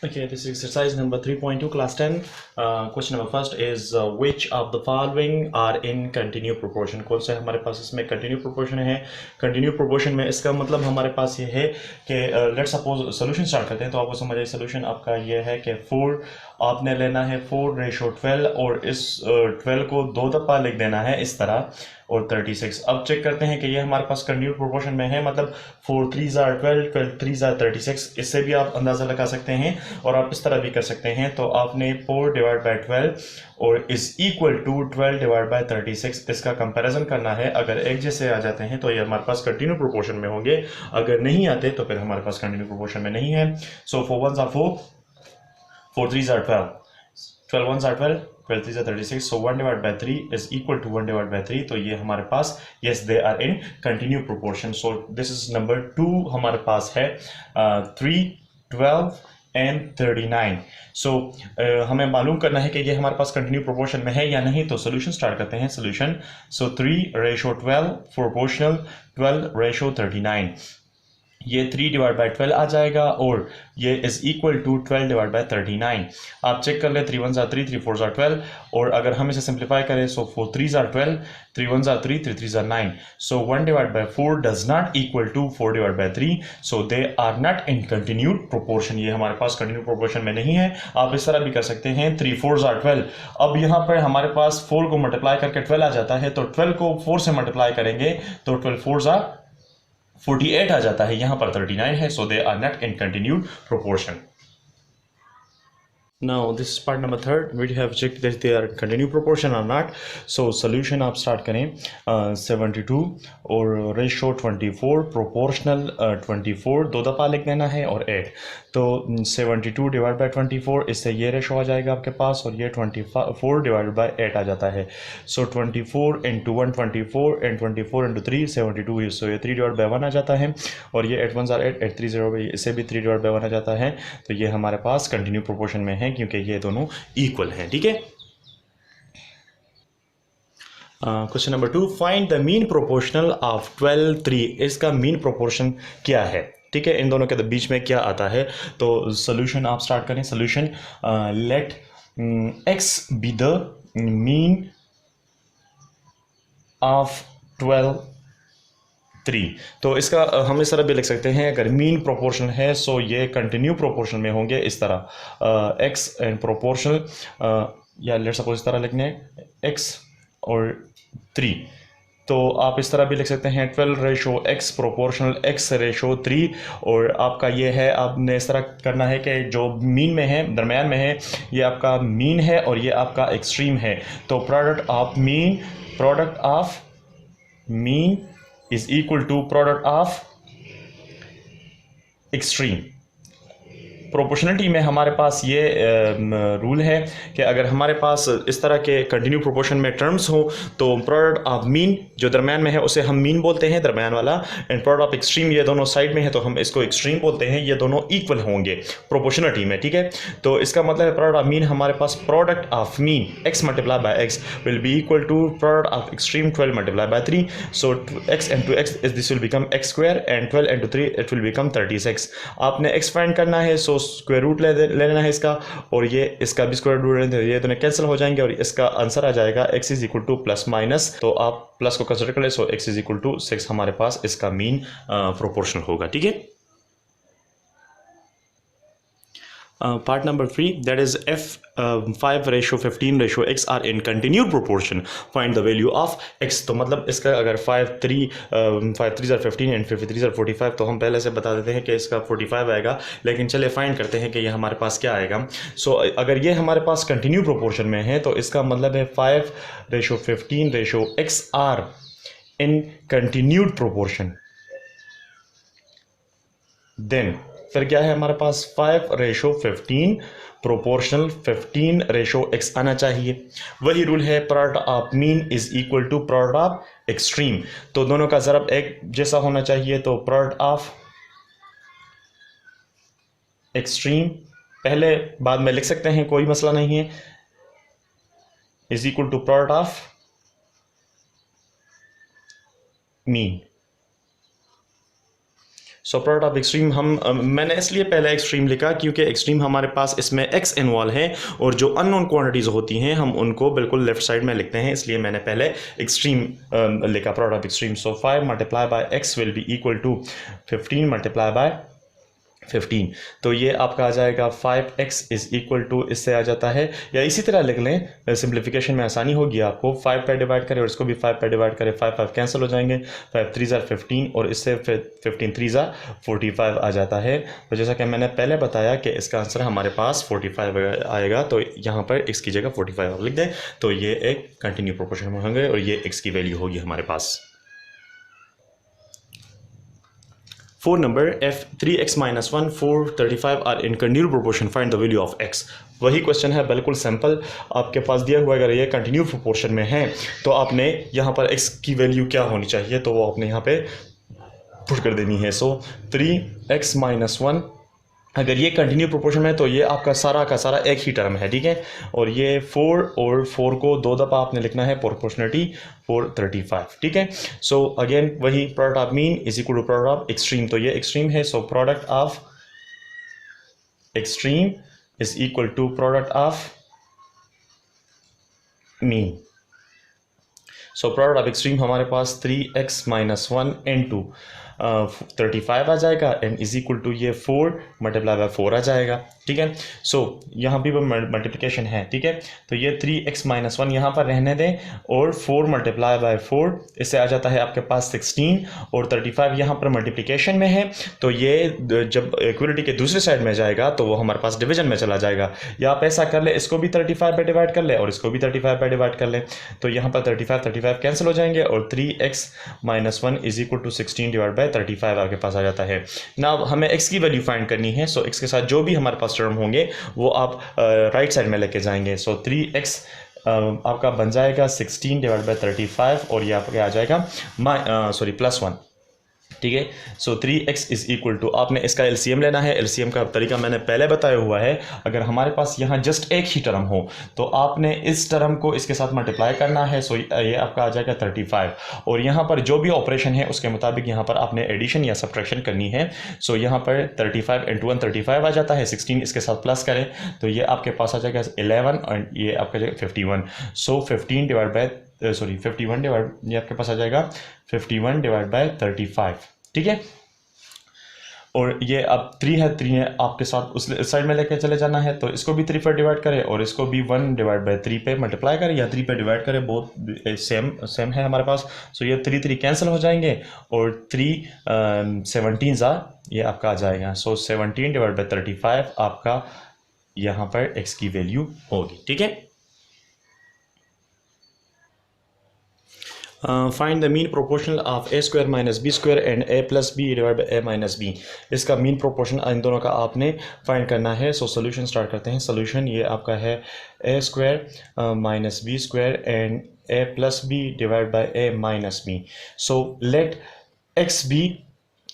Okay, this is exercise number 3.2, class 10. Question number first is which of the following are in continued proportion? कौन से हमारे पास इसमें continued proportion है? Continued proportion में इसका मतलब हमारे पास ये है कि let's suppose solution start करते हैं, तो आपको समझ आए solution आपका ये है कि 4 आपने लेना है 4:12 और इस 12 को 2 दफ़ा लिख देना है इस तरह, और 36। अब चेक करते हैं कि ये हमारे पास कंटिन्यूड प्रोपोर्शन में है, मतलब 4 3 are 12, 12 3 are 36। इससे भी आप अंदाज़ा लगा सकते हैं और आप इस तरह भी कर सकते हैं। तो आपने 4/12 और इज इक्वल टू 12/36 इसका कंपैरिजन करना है। अगर एक जैसे आ जाते हैं तो ये हमारे पास कंटिन्यू प्रोपोर्शन में होंगे, अगर नहीं आते तो फिर हमारे पास कंटिन्यू प्रोपोर्शन में नहीं है। सो 4 1s are 4, 4 3s are 12, 12 1s are 12, 12 3s are 36। so 1/3 is equal to 1/3। तो ये हमारे पास yes they are in continued proportion। so this is number 2 हमारे पास है 3, 12 and 39। so हमें मालूम करना है कि ये हमारे पास कंटिन्यू प्रोपोर्शन में है या नहीं। तो सोल्यूशन स्टार्ट करते हैं। Solution so 3:12 proportional 12:39। ये 3/12 आ जाएगा और ये इज इक्वल टू 12/39। आप चेक कर ले, 3 1s are 3, 3 4s are 12, और अगर हम इसे सिंप्लीफाई करें सो 4 3s are 12, 3 1s are 3, 3 3s are 9। So 1/4 does not equal to 4/3। So they are not in continued proportion. ये हमारे पास कंटिन्यूड प्रोपोर्शन में नहीं है। आप इस तरह भी कर सकते हैं 3 4s are 12। अब यहाँ पर हमारे पास 4 को मल्टीप्लाई करके 12 आ जाता है, तो 12 को 4 से मल्टीप्लाई करेंगे तो 12 4s are 48 आ जाता है। यहां पर 39 है। So they are not in continued proportion. Now this is part number 3. We have checked that they are continued proportion or not. So solution आप start करें 72 और रेशो 24, प्रोपोर्शनल 24 दो दफ़ा लिख देना है और 8। तो 72/24 इससे ये रेशो आ जाएगा आपके पास, और ये 24/8 आ जाता है। सो 24 × 1 24 and 24 × 3 72। सो ये 3/1 आ जाता है, और ये 8 1s are 8, 8 3 0, इससे भी 3/1 आ जाता है। तो ये हमारे पास कंटिन्यू प्रोपोर्शन में है क्योंकि ये दोनों इक्वल हैं। ठीक है। Question number 2, find the mean proportional of 12 3। इसका मीन प्रोपोर्शन क्या है? ठीक है, इन दोनों के बीच में क्या आता है। तो सोल्यूशन आप स्टार्ट करें। Solution let x be the mean of 12 3। तो इसका हम इस तरह भी लिख सकते हैं, अगर मीन प्रोपोर्शन है सो ये कंटिन्यू प्रोपोर्शन में होंगे इस तरह x एंड प्रोपोर्शनल, या लेट्स सपोज इस तरह लिखने x और 3। तो आप इस तरह भी लिख सकते हैं 12:x प्रोपोर्शनल x/3। और आपका ये है, आपने इस तरह करना है कि जो मीन में है, दरमियान में है, ये आपका मीन है और ये आपका एक्सट्रीम है। तो product of mean is equal to product of extreme। Proportionality में हमारे पास ये रूल है कि अगर हमारे पास इस तरह के कंटिन्यू प्रोपोर्शन में टर्म्स हो तो प्रोडक्ट ऑफ मीन जो दरमियान में है उसे हम मीन बोलते हैं, दरमियान वाला, एंड प्रोडक्ट ऑफ एक्सट्रीम ये दोनों साइड में है तो हम इसको एक्सट्रीम बोलते हैं। ये दोनों इक्वल होंगे प्रोपोर्शनलिटी में। ठीक है, तो इसका मतलब है प्रोडक्ट ऑफ मीन हमारे पास product of mean x multiply by x will be equal to product of extreme 12 multiply by 3। So x into x this will become x² and 12 into 3 it will become 36। आपने x find करना है, so square root ले लेना है इसका, और ये इसका भी स्क्वायर रूट लेना है, ये दोनों कैंसिल हो जाएंगे और इसका आंसर आ जाएगा x is equal two plus minus. तो आप प्लस को कंसिडर कर ले, सो x इज इक्वल टू 6 हमारे पास इसका मीन प्रोपोर्शनल होगा। ठीक है। Part number 3, that is f 5:15 are in continued proportion, find the value of x। तो मतलब इसका अगर 5 3s are 15 and 53s are 45, तो हम पहले से बता देते हैं कि इसका 45 आएगा, लेकिन चले फाइंड करते हैं कि ये हमारे पास क्या आएगा। सो अगर ये हमारे पास कंटिन्यू प्रोपोर्शन में है तो इसका मतलब है 5:15 are in continued proportion. Then फिर क्या है हमारे पास 5:15 प्रोपोर्शनल 15:x आना चाहिए। वही रूल है, product of mean is equal to product of extreme. तो दोनों का ज़रब एक जैसा होना चाहिए। तो प्रोडक्ट ऑफ एक्सट्रीम पहले बाद में लिख सकते हैं, कोई मसला नहीं है, is equal to product of mean. So product of extreme मैंने इसलिए पहले एक्सट्रीम लिखा क्योंकि एक्सट्रीम हमारे पास इसमें एक्स इन्वॉल्व है और जो अननोन क्वांटिटीज़ होती हैं हम उनको बिल्कुल लेफ्ट साइड में लिखते हैं, इसलिए मैंने पहले एक्सट्रीम लिखा product of extreme. So 5 multiply by x will be equal to 15 multiply by 15। तो ये आपका आ जाएगा 5x इज़ इक्वल टू, इससे आ जाता है, या इसी तरह लिख लें, सिंप्लीफिकेशन में आसानी होगी आपको। 5 पे डिवाइड करें और इसको भी 5 पे डिवाइड करें, 5 5 कैंसिल हो जाएंगे, 5 3 ज़ा 15 और इससे 15 3 ज़ा 45 आ जाता है। तो जैसा कि मैंने पहले बताया कि इसका आंसर हमारे पास 45 आएगा, तो यहाँ पर x की जगह 45 आप लिख दें, तो ये एक कंटिन्यू प्रोपोर्शन में होंगे और ये x की वैल्यू होगी हमारे पास। 4 number f 3x minus 1 4 35 are in continuous proportion, find the value of x। वही क्वेश्चन है, बिल्कुल सिंपल। आपके पास दिया हुआ अगर ये कंटिन्यू प्रोपोर्शन में है तो आपने यहाँ पर x की वैल्यू क्या होनी चाहिए, तो वो आपने यहाँ पे पुट कर देनी है। सो 3x minus 1, अगर ये कंटिन्यू प्रोपोर्शन में है तो ये आपका सारा का सारा एक ही टर्म है, ठीक है। और ये 4 और 4 को 2 दफ़ा आपने लिखना है, प्रोपोर्शनलिटी 4 35, ठीक है। सो अगेन वही product of mean is equal to product of extreme, तो ये एक्सट्रीम है। So product of extreme is equal to product of mean. So product of extreme हमारे पास 3x minus 1 into 35 आ जाएगा एंड इज इक्वल टू ये 4 multiply by 4 आ जाएगा, ठीक है। सो यहाँ भी वो मल्टीप्लिकेशन है, ठीक है। तो ये 3x minus 1 यहाँ पर रहने दें और 4 मल्टीप्लाई बाय 4, इससे आ जाता है आपके पास 16 और 35 यहाँ पर मल्टीप्लिकेशन में है, तो ये जब इक्वलिटी के दूसरे साइड में जाएगा तो वो हमारे पास डिवीजन में चला जाएगा। या आप ऐसा कर ले, इसको भी 35 पे डिवाइड कर ले और इसको भी 35 पे डिवाइड कर ले, तो यहाँ पर 35 कैंसिल हो जाएंगे और 3x minus 1 is equal to 16 divide by 35 आपके पास आ जाता है ना। हमें x की वैल्यू फाइंड करनी है, सो x के साथ जो भी हमारे पास टर्म होंगे वो आप राइट साइड में लेके जाएंगे। सो 3x आपका बन जाएगा 16 डिवाइड बाय 35 और ये आपका आ जाएगा +1, ठीक है। सो 3x इज इक्वल टू, आपने इसका एलसीएम लेना है। एलसीएम का तरीका मैंने पहले बताया हुआ है। अगर हमारे पास यहाँ जस्ट एक ही टर्म हो तो आपने इस टर्म को इसके साथ मल्टीप्लाई करना है, सो ये आपका आ जाएगा 35 और यहाँ पर जो भी ऑपरेशन है उसके मुताबिक यहाँ पर आपने एडिशन या सब्ट्रैक्शन करनी है। सो यहाँ पर 35 × 1 35 आ जाता है, 16 इसके साथ प्लस करें तो ये आपके पास आ जाएगा 11 और ये आपका जाएगा 51। सो 15 डिवाइड बाय 51 डिवाइड, ये आपके पास आ जाएगा 51 डिवाइड बाय 35, ठीक है। और ये अब 3 है आपके साथ उस साइड में लेके चले जाना है, तो इसको भी 3 पर डिवाइड करें और इसको भी 1 डिवाइड बाय 3 पे मल्टीप्लाई करें या 3 पे डिवाइड करें, बहुत सेम है हमारे पास। सो ये 3 कैंसिल हो जाएंगे और 3 17 ये आपका आ जाएगा। सो 17 डिवाइड बाय 35 आपका यहाँ पर x की वैल्यू होगी, ठीक है। Find the mean proportional of a square minus B square and a plus B divide by a minus B. इसका मीन प्रोपोर्शन इन दोनों का आपने फाइंड करना है। सो सोल्यूशन स्टार्ट करते हैं। सोल्यूशन ये आपका है a square minus B square and a plus B divide by a minus B. So let x be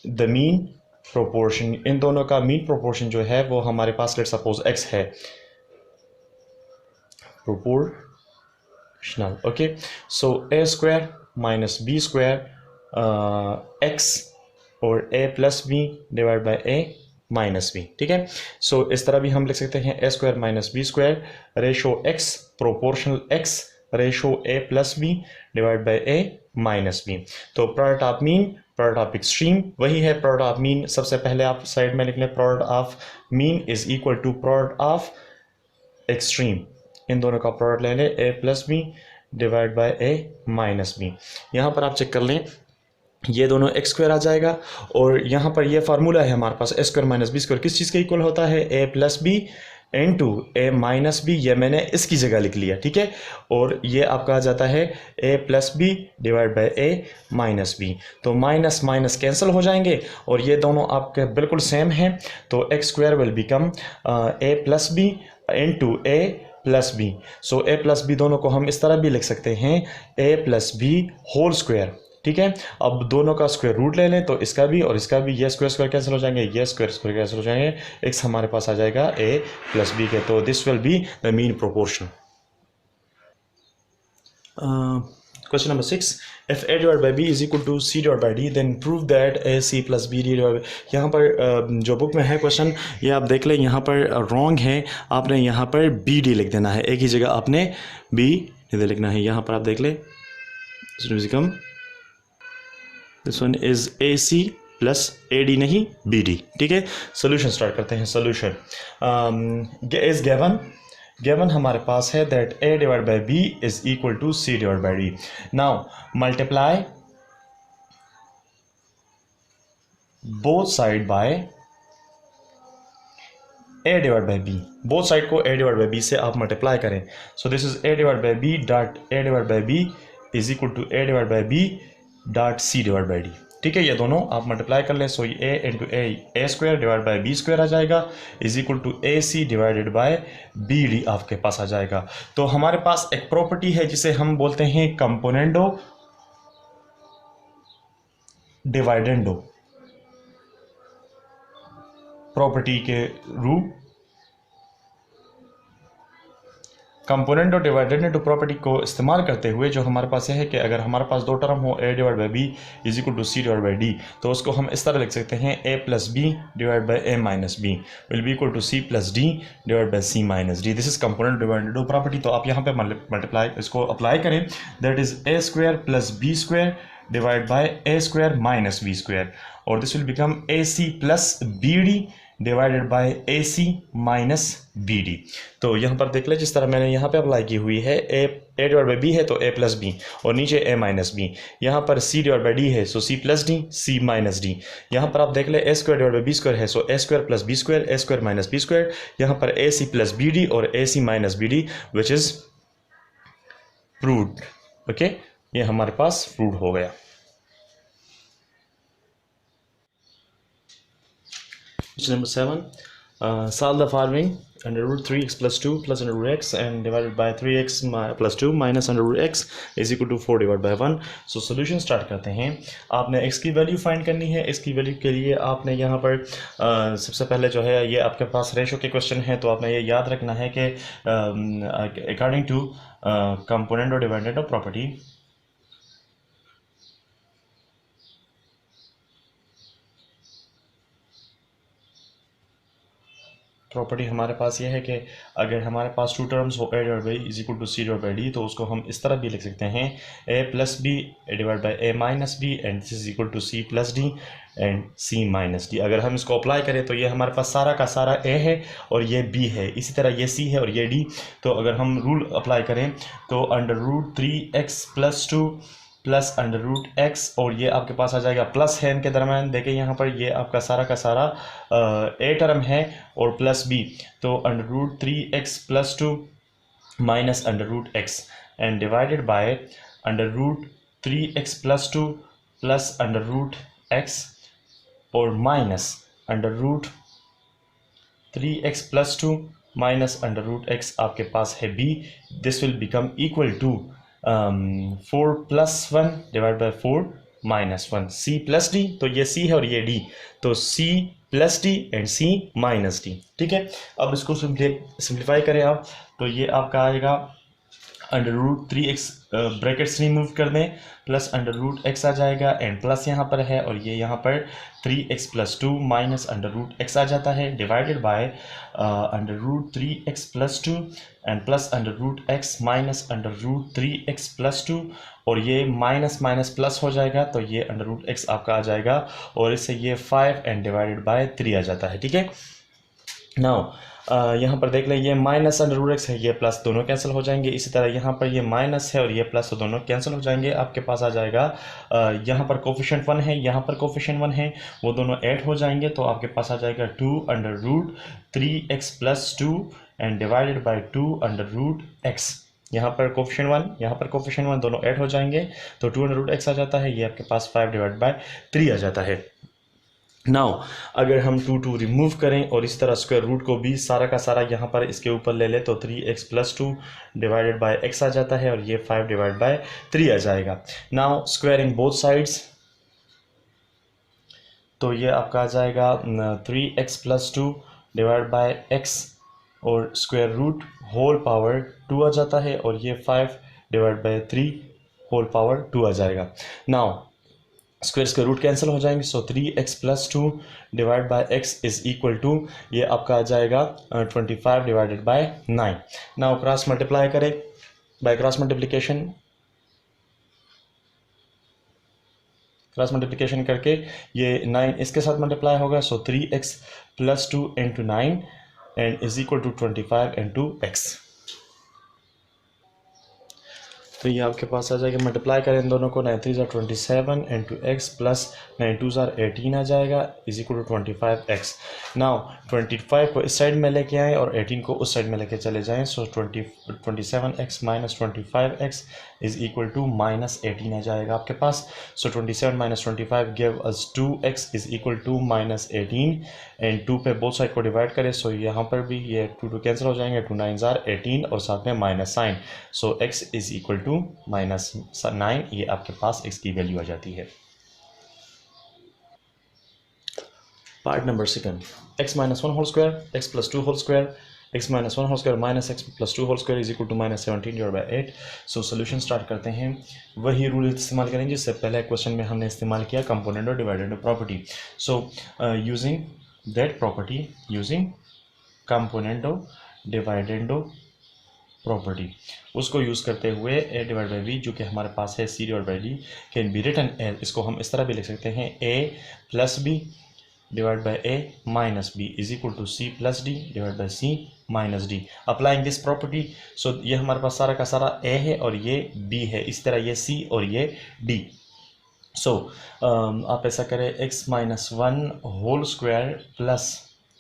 the mean proportion. इन दोनों का मीन प्रोपोर्शन जो है वो हमारे पास लेट सपोज x है, proportional, okay. So a square minus B square X और a plus B divide by a minus B, ठीक है। सो इस तरह भी हम लिख सकते हैं a square minus B square ratio x proportional x ratio a plus B divide by a minus B. तो product of mean, product of extreme वही है। प्रोडक्ट ऑफ मीन सबसे पहले आप साइड में लिख लें, product of mean is equal to product of extreme. इन दोनों का प्रोडक्ट ले लें, a plus B divide by a minus B. यहाँ पर आप चेक कर लें, ये दोनों x स्क्वायर आ जाएगा और यहाँ पर ये फार्मूला है हमारे पास a square minus B square किस चीज़ के इक्वल होता है, a plus B into a minus B. ये मैंने इसकी जगह लिख लिया, ठीक है। और ये आपका आ जाता है a plus B divide by a minus B. तो माइनस माइनस कैंसिल हो जाएंगे और ये दोनों आपके बिल्कुल सेम हैं, तो x square will become a plus B into a plus B. So a plus B दोनों को हम इस तरह भी लिख सकते हैं a plus B whole square, ठीक है। अब दोनों का स्क्वायर रूट ले लें, तो इसका भी और इसका भी, ये स्क्वायर स्क्वायर कैंसिल हो जाएंगे, ये स्क्वायर स्क्वायर कैंसिल हो जाएंगे, x हमारे पास आ जाएगा a प्लस बी के। तो this will be the mean proportion. Question number 6. If A divide by B is equal to C divide by D then prove that A C plus B D divide. यहाँ पर जो book में है question ये आप देख लें, यहाँ पर रॉन्ग है, आपने यहाँ पर बी डी लिख देना है, एक ही जगह आपने बी डी लिखना है। यहाँ पर आप देख लें this one is A C plus A D नहीं बी डी। ठीक है, सोल्यूशन स्टार्ट करते हैं। सोल्यूशन इज गिवन हमारे पास है that a divide by B is equal to c divide by D. Now multiply both side by a divide by B. Both side को a divide by B से आप multiply करें। So this is a divide by B dot a divide by B is equal to a divide by B dot c divide by D. ठीक है, ये दोनों आप multiply कर लें। सो ये a into A square divide by B square आ जाएगा is equal to A C divided by B D आपके पास आ जाएगा। तो हमारे पास एक प्रॉपर्टी है जिसे हम बोलते हैं कंपोनेंडो डिवाइडेंडो प्रॉपर्टी के रूप। कंपोनेंट और डिवाइडेंड प्रॉपर्टी को इस्तेमाल करते हुए जो हमारे पास है कि अगर हमारे पास दो टर्म हो a divide by B is equal to C divide by D, तो उसको हम इस तरह लिख सकते हैं a plus B divide by A minus B will be equal to C plus D divide by C minus D. This is component dividend property. तो आप यहाँ पे मल्टीप्लाई इसको अप्लाई करें, that is A square plus B square divide by A square minus B square, और this will become A C plus B D divided by A C minus B D. तो यहाँ पर देख लें जिस तरह मैंने यहाँ पे अप्लाई की हुई है, ए डिवाइड बाई बी है तो ए प्लस बी और नीचे ए माइनस बी। यहाँ पर सी डिवाइड बाई डी है so C plus D C minus D. यहाँ पर आप देख लें A square divide by B square है so A square plus B square A square minus B square. यहाँ पर A C plus B D और A C minus B D which is proved. Okay, ये हमारे पास proved हो गया। Number 7, solve the following: under root 3x plus 2 plus under root x and divided by 3x plus 2 minus under root x is equal to 4 divided by 1। so solution start करते हैं। आपने x की value find करनी है। x की value के लिए आपने यहाँ पर सबसे पहले जो है ये आपके पास रेशो के क्वेश्चन है, तो आपने ये याद रखना है कि अकॉर्डिंग टू कंपोनेंट और डिवाइडेंड ऑफ प्रॉपर्टी हमारे पास ये है कि अगर हमारे पास टू टर्म्स हो a divide by is equal to C divide by D, तो उसको हम इस तरह भी लिख सकते हैं a plus B divide by A minus B and this is equal to C plus D and C minus D. अगर हम इसको अप्लाई करें तो ये हमारे पास सारा का सारा a है और ये b है, इसी तरह ये c है और ये d। तो अगर हम रूल अप्लाई करें तो under root 3x plus 2 plus under root X, और ये आपके पास आ जाएगा प्लस है इनके दरम्यान। देखें यहाँ पर ये आपका सारा का सारा ए टर्म है और प्लस बी, तो under root 3x plus 2 minus under root X and divided by under root 3x plus 2 plus under root X और minus under root 3x plus 2 minus under root X आपके पास है b। This will become equal to 4 plus 1 divide by 4 minus 1 c plus D. तो ये c है और ये d, तो c plus D and c minus D. ठीक है, अब इसको सिंप्लीफाई करें आप, तो ये आपका आएगा under root 3x brackets remove कर दें, प्लस अंडर रूट एक्स आ जाएगा एंड प्लस यहाँ पर है और ये यहाँ पर 3x plus 2 minus under root X आ जाता है divided by under root 3x plus 2 and plus under root X minus under root 3x plus 2, और ये माइनस माइनस प्लस हो जाएगा तो ये अंडर रूट एक्स आपका आ जाएगा और इससे ये 5 एंड डिवाइडेड बाय 3 आ जाता है। ठीक है, नाउ यहाँ पर देख लें ये माइनस अंडर रूट एक्स है, ये प्लस दोनों कैंसिल हो जाएंगे। इसी तरह यहाँ पर ये माइनस है और ये प्लस, तो दोनों कैंसिल हो जाएंगे। आपके पास आ जाएगा यहाँ पर कोफिशिएंट 1 है, यहाँ पर कोफिशिएंट 1 है, वो दोनों ऐड हो जाएंगे तो आपके पास आ जाएगा 2 under root 3x plus 2 and divided by 2 under root X. यहाँ पर कोफिशिएंट 1 यहाँ पर कोफिशिएंट 1 दोनों ऐड हो जाएंगे तो 2 अंडर रूट एक्स आ जाता है, ये आपके पास 5 डिवाइड बाई 3 आ जाता है। नाउ अगर हम 2 रिमूव करें और इस तरह स्क्वायर रूट को भी सारा का सारा यहाँ पर इसके ऊपर ले ले तो 3x plus 2 divided by x आ जाता है और ये 5 डिवाइड बाय 3 आ जाएगा। नाउ स्क्वायरिंग बोथ साइड्स, तो ये आपका आ जाएगा 3x plus 2 divide by x और स्क्वायर रूट होल पावर 2 आ जाता है और ये 5 डिवाइड बाय 3 होल पावर 2 आ जाएगा। नाउ स्क्वायर रूट कैंसिल हो जाएंगे, so 3x plus 2 divide by x is equal to, ये आपका आ जाएगा 25 divided by 9। Now cross multiply करें by cross multiplication, cross multiplication करके ये 9 इसके साथ मल्टीप्लाई होगा, सो 3x plus 2 into 9 and is equal to 25 into x। तो ये आपके पास आ जाएगा, मल्टीप्लाई करें इन दोनों को, 9 3 27 इंटू एक्स प्लस 9 2 18 आ जाएगा is equal to 25x। Now 25 को इस साइड में लेके आएँ और 18 को उस साइड में लेके चले जाएं, सो 27x minus 25x is equal to minus 18 आ जाएगा आपके पास। सो 27 minus 25 give us 2x is equal to minus 18 and 2 पे बोथ साइड को डिवाइड करें, सो यहाँ पर भी ये 2 कैंसिल हो जाएंगे, 2 9 18 और साथ में minus sign, so x is equal to minus 9, ये आपके पास x की वैल्यू आ जाती है। Part number second, x minus 1 whole square x plus 2 whole square x minus 1 whole square minus x plus 2 whole square is equal to minus 17 divide by 8। So solution start करते हैं, वही rule इस्तेमाल करेंगे जिससे पहले क्वेश्चन में हमने इस्तेमाल किया, कंपोनेंट और dividend property. So using that property, using componendo dividendo property, उसको यूज़ करते हुए a डिवाइड बाई b जो कि हमारे पास है c divide by d can be written as, इसको हम इस तरह भी लिख सकते हैं a plus b divide by a minus b is equal to c plus d divide by c minus d। Applying this property, so ये हमारे पास सारा का सारा a है और ये b है, इस तरह ये c और ये d। सो आप ऐसा करें, x minus 1 whole square plus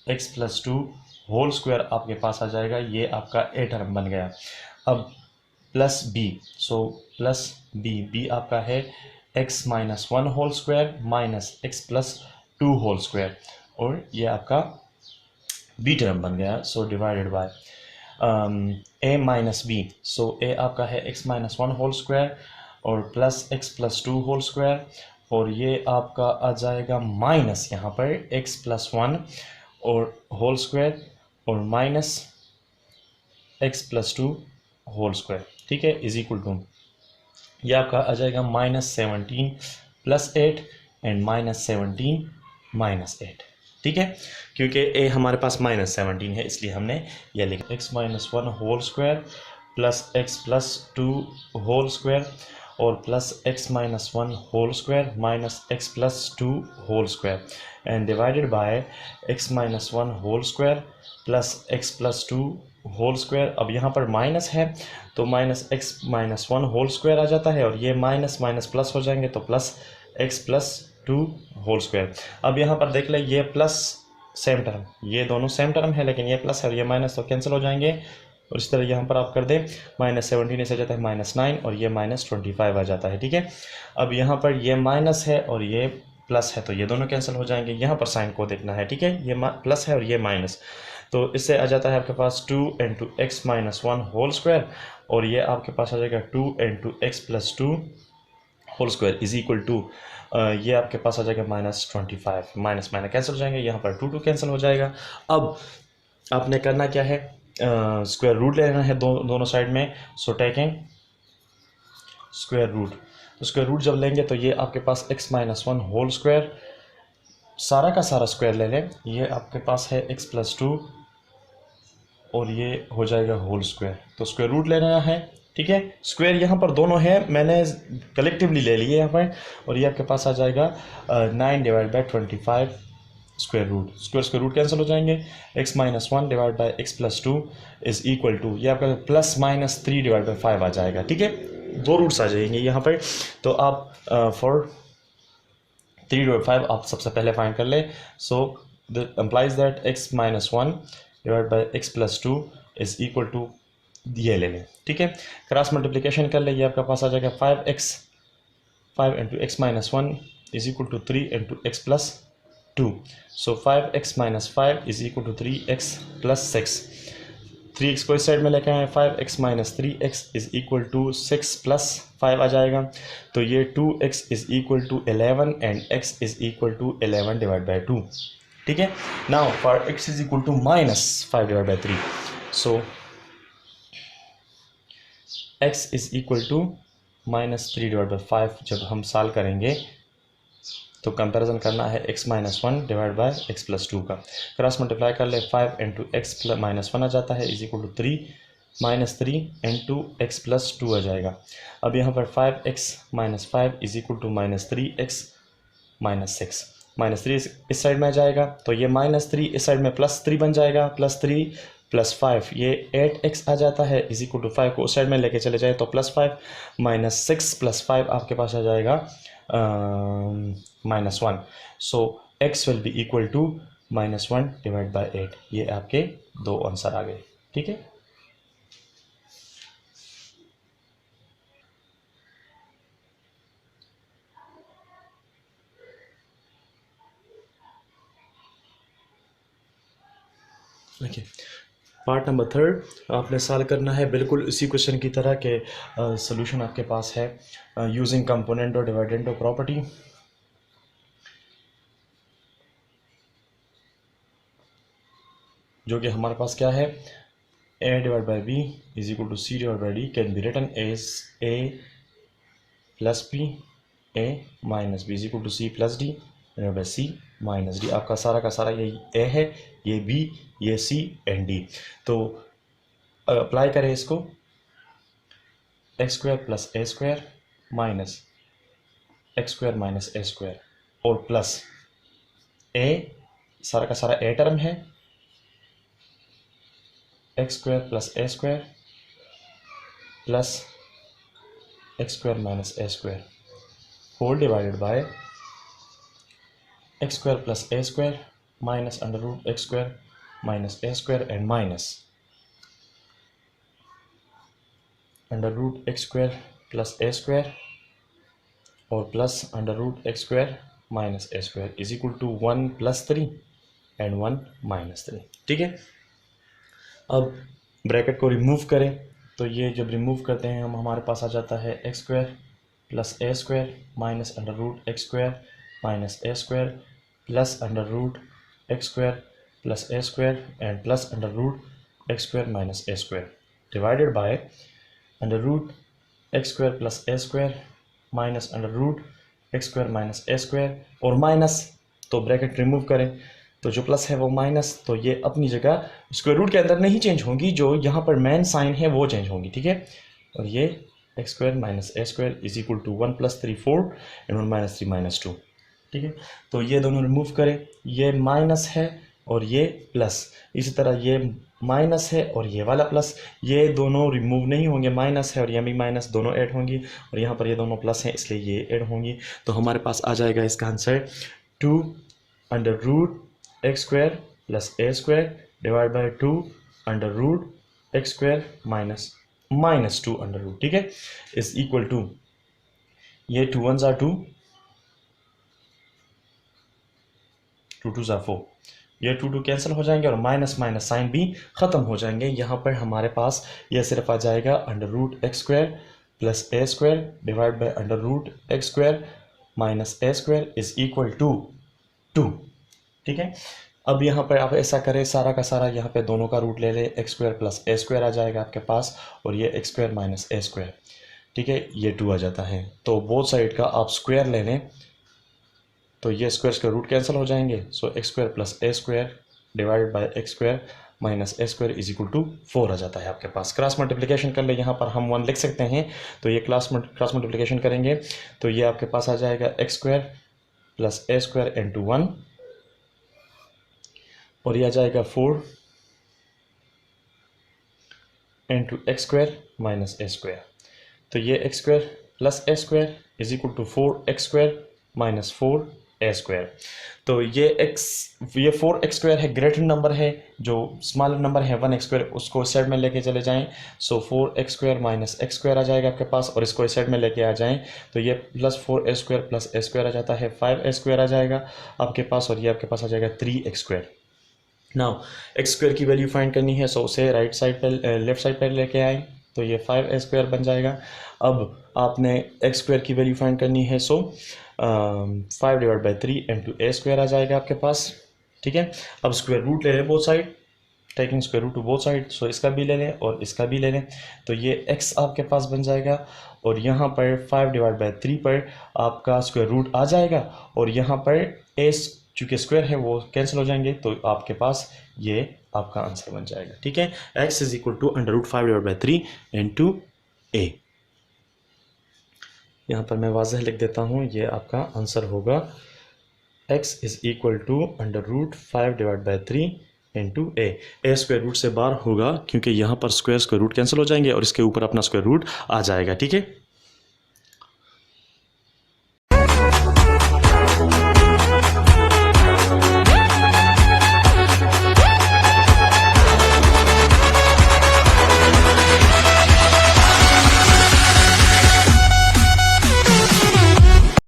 x plus 2 whole square आपके पास आ जाएगा, ये आपका ए टर्म बन गया। अब plus B, so plus B आपका है x minus 1 whole square minus x plus 2 whole square, और ये आपका बी टर्म बन गया। So divided by A minus B, so A आपका है x माइनस 1 होल स्क्वायर और plus x plus 2 whole square, और ये आपका आ जाएगा माइनस यहाँ पर x प्लस 1 और होल स्क्वायर और minus x plus 2 whole square, ठीक है, इज इक्वल टू ये आपका आ जाएगा minus 17 plus 8 and minus 17 minus 8, ठीक है, क्योंकि a हमारे पास माइनस 17 है इसलिए हमने यह लिखा, x minus 1 whole square plus x plus 2 whole square और plus x minus 1 whole square minus x plus 2 whole square and divided by x minus 1 whole square plus x plus 2 whole square. अब यहाँ पर minus है तो minus x minus 1 whole square आ जाता है और ये माइनस माइनस प्लस हो जाएंगे तो plus x plus 2 whole square. अब यहाँ पर देख लें, ये प्लस सेम टर्म, ये दोनों सेम टर्म है लेकिन ये प्लस है और ये माइनस तो कैंसिल हो जाएंगे, और इस तरह यहाँ पर आप कर दें माइनस 17 से जाता है माइनस 9 और ये माइनस 25 आ जाता है, ठीक है। अब यहाँ पर ये माइनस है और ये प्लस है तो ये दोनों कैंसिल हो जाएंगे, यहाँ पर साइन को देखना है, ठीक है, ये प्लस है और ये माइनस, तो इससे आ जाता है आपके पास 2 into X minus 1 whole square और ये आपके पास आ जाएगा 2 into X plus 2 whole square is equal to ये आपके पास आ जाएगा माइनस 25, माइनस माइनस कैंसिल हो जाएंगे, यहाँ पर 2 कैंसिल हो जाएगा। अब आपने करना क्या है, स्क्वायर रूट लेना है दोनों साइड में, सो टेकिंग स्क्वायर रूट, तो स्क्वायर रूट जब लेंगे तो ये आपके पास x माइनस 1 होल स्क्वायर सारा का सारा स्क्वायर ले लें, ये आपके पास है x प्लस 2 और ये हो जाएगा होल स्क्वायर, तो स्क्वायर रूट लेना है, ठीक है। स्क्वायर यहाँ पर दोनों है, मैंने कलेक्टिवली ले लिए यहाँ पर, और ये आपके पास आ जाएगा 9 divide by 25 square root, square root cancel हो जाएंगे, x minus 1 divide by X plus 2 is equal to ये आपका प्लस माइनस 3 डिवाइड बाई 5 आ जाएगा, ठीक है, 2 रूट्स आ जाएंगे यहाँ पर। तो आप फॉर 3 डिवाइड 5 आप सबसे पहले फाइंड कर ले, so that implies that x minus 1 divide by X plus 2 is equal to ये ले लें, ठीक है, क्रॉस मल्टीप्लिकेशन कर ले, ये आपका पास आ जाएगा 5 into X minus 1 is equal to 3 into X plus 2, so 5x minus 5 is equal to 3x plus 6, 3x को इस साइड में लेके आए, 5x minus 3x is equal to 6 plus 5 आ जाएगा, तो ये 2x is equal to 11 and x is equal to 11 divided by 2, ठीक है। now for x is equal to minus 5 divided by 3, so x is equal to -3/5 जब हम solve करेंगे तो कंपैरिजन करना है x-1 डिवाइड बाय x+2 का। Cross multiply कर ले, 5 इंटू x-1 आ जाता है is equal to 3 -3 into x+2 आ जाएगा। अब यहाँ पर 5x-5 is equal to -3x-6, -3 इस साइड में आ जाएगा तो ये -3 इस साइड में +3 बन जाएगा, +3 +5 ये 8x आ जाता है इज इक्वल टू 5 को उस साइड में लेके चले जाए तो +5 -6 +5 आपके पास आ जाएगा -1। So x will be equal to -1 divide by 8। ये आपके दो आंसर आ गए, ठीक है। देखिए पार्ट नंबर 3 आपने सॉल्व करना है बिल्कुल इसी क्वेश्चन की तरह के सॉल्यूशन आपके पास है यूजिंग कंपोनेंट और डिवाइडेंट और प्रॉपर्टी। जो कि हमारे पास क्या है, a divide by B is equal to c divide by D can be written as a plus B a minus B is equal to c plus D divide by c minus D. आपका सारा का सारा ये a है, ये b, ये c and d। तो apply करें इसको, x² plus a² minus x² minus a² और प्लस a, सारा का सारा a टर्म है, x² plus a² plus x² minus a² whole divided by x² plus a² minus under root x² minus a² and minus under root x² plus a² और plus under root x² minus a² is equal to 1 + 3 and 1 - 3, ठीक है। अब bracket को remove करें तो ये जब remove करते हैं हम हमारे पास आ जाता है x² plus a² minus under root x² minus a² plus under root x² plus a² and plus under root x² minus a² divided by under root x² plus a² minus under root x² minus a² और minus, तो bracket remove करें तो जो plus है वो minus, तो ये अपनी जगह स्क्वायर रूट के अंदर नहीं चेंज होंगी, जो यहाँ पर मेन साइन है वो चेंज होंगी, ठीक है। और ये x² minus a² is equal to 1 + 3 4 and 1 - 3 - 2, ठीक है। तो ये दोनों रिमूव करें, ये माइनस है और ये प्लस, इसी तरह ये माइनस है और ये वाला प्लस, ये दोनों रिमूव नहीं होंगे, माइनस है और ये भी माइनस, दोनों ऐड होंगी और यहाँ पर ये दोनों प्लस हैं इसलिए ये ऐड होंगी। तो हमारे पास आ जाएगा इसका answer 2 under root x² plus a² divide by 2 under root x² minus 2 under root, ठीक है, इज इक्वल टू, ये 2 1s are 2, 2 2s are 4, ये 2 2 कैंसिल हो जाएंगे और माइनस माइनस साइन भी ख़त्म हो जाएंगे। यहाँ पर हमारे पास यह सिर्फ आ जाएगा under root x² plus a² divide by under root x² minus a² is equal to 2, ठीक है। अब यहाँ पर आप ऐसा करें, सारा का सारा यहाँ पे दोनों का रूट ले लें, x² प्लस a² आ जाएगा आपके पास और ये x² माइनस a², ठीक है, ये 2 आ जाता है। तो बोथ साइड का आप स्क्वायर ले लें तो ये स्क्वायर के रूट कैंसिल हो जाएंगे। So x² plus a² divided by x² minus a² is equal to 4 आ जाता है आपके पास। क्रॉस मल्टीप्लिकेशन कर ले, यहाँ पर हम 1 लिख सकते हैं, तो ये क्रॉस मल्टीप्लिकेशन करेंगे तो ये आपके पास आ जाएगा x² प्लस a² इंटू 1 और ये आ जाएगा 4 इंटू x² माइनस a²। तो ये x² plus a² is equal to 4x² minus 4a²। तो ये 4x² है, ग्रेटर नंबर है, जो स्मॉलर नंबर है 1x² उसको इस साइड में लेके चले जाएं। सो 4x² माइनस x² आ जाएगा आपके पास और इसको इस साइड में लेके आ जाएं तो ये प्लस 4a² प्लस a² आ जाता है, 5a² आ जाएगा आपके पास और ये आपके पास आ जाएगा 3x²। नाउ x² की वैल्यू फाइंड करनी है, सो उसे राइट साइड पर लेफ्ट साइड पर लेके आए तो ये 5a² बन जाएगा। अब आपने x² की वैल्यू फाइंड करनी है, सो 5 डिवाइड बाई 3 इंटू a² आ जाएगा आपके पास, ठीक है। अब स्क्वायर रूट ले लें both side, taking square root to both side, so इसका भी ले लें और इसका भी ले लें, तो ये x आपके पास बन जाएगा और यहाँ पर 5/3 पर आपका स्क्वायर रूट आ जाएगा और यहाँ पर a चूँकि स्क्वायर है वो कैंसिल हो जाएंगे, तो आपके पास ये आपका आंसर बन जाएगा। ठीक है, x is equal to √5/3 into a। यहाँ पर मैं वाज़ह लिख देता हूँ, ये आपका आंसर होगा x is equal to √5/3 into A square root से बाहर होगा क्योंकि यहाँ पर स्क्वायर रूट कैंसिल हो जाएंगे और इसके ऊपर अपना स्क्वायर रूट आ जाएगा। ठीक है।